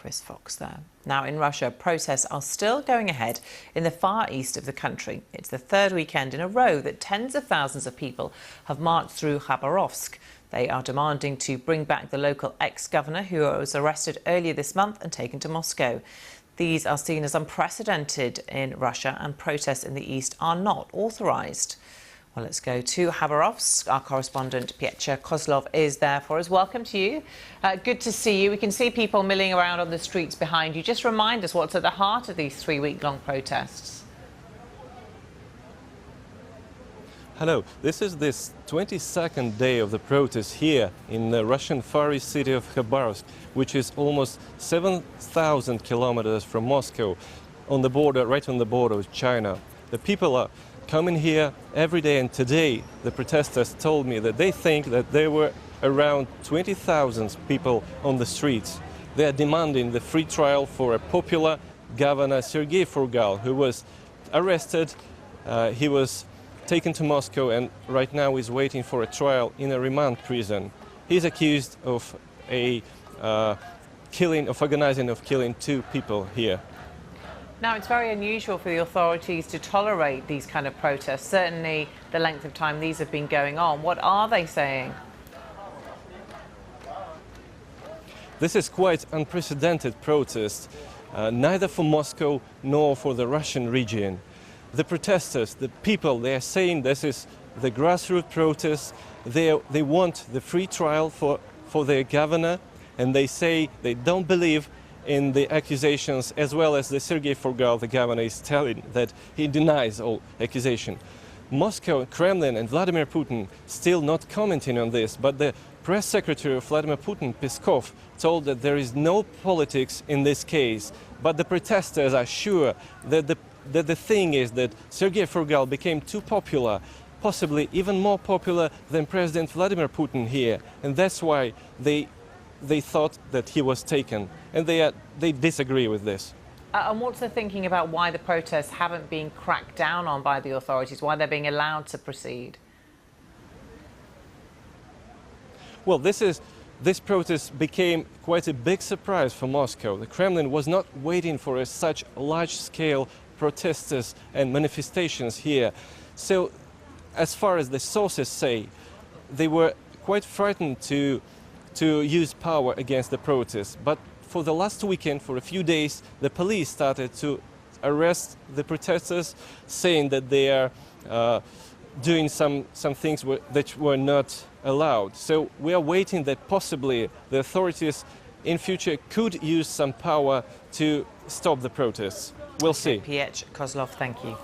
Chris Fox there. Now in Russia, protests are still going ahead in the far east of the country. It's the third weekend in a row that tens of thousands of people have marched through Khabarovsk. They are demanding to bring back the local ex-governor who was arrested earlier this month and taken to Moscow. These are seen as unprecedented in Russia, and protests in the east are not authorised. Well, let's go to Khabarovsk. Our correspondent Petr Kozlov is there for us. Welcome to you. Good to see you. We can see people milling around on the streets behind you. Just remind us what's at the heart of these three-week-long protests. Hello. This is this 22nd day of the protest here in the Russian Far East city of Khabarovsk, which is almost 7,000 kilometers from Moscow, on the border, right on the border with China. The people are coming here every day, and today the protesters told me that they think that there were around 20,000 people on the streets. They are demanding the free trial for a popular governor, Sergey Furgal, who was arrested. He was taken to Moscow and right now is waiting for a trial in a remand prison. He's accused of organizing killing two people here. Now, it's very unusual for the authorities to tolerate these kind of protests, certainly the length of time these have been going on. What are they saying? This is quite unprecedented protest, neither for Moscow nor for the Russian region. The protesters, the people, they are saying this is the grassroots protest. They want the free trial for their governor, and they say they don't believe in the accusations, as well as the Sergey Furgal, the governor, is telling that he denies all accusation. Moscow, Kremlin and Vladimir Putin still not commenting on this, but the press secretary of Vladimir Putin, Peskov, told that there is no politics in this case. But the protesters are sure that the thing is that Sergey Furgal became too popular, possibly even more popular than President Vladimir Putin here, and that's why they thought that he was taken, and they disagree with this. And what's the thinking about why the protests haven't been cracked down on by the authorities, why they're being allowed to proceed? Well, this protest became quite a big surprise for Moscow. The Kremlin was not waiting for such large-scale protests and manifestations here. So, as far as the sources say, they were quite frightened to use power against the protests. But for the last weekend, for a few days, the police started to arrest the protesters, saying that they are doing some things that were not allowed. So we are waiting that possibly the authorities in future could use some power to stop the protests. We'll see. Petr Kozlov, thank you.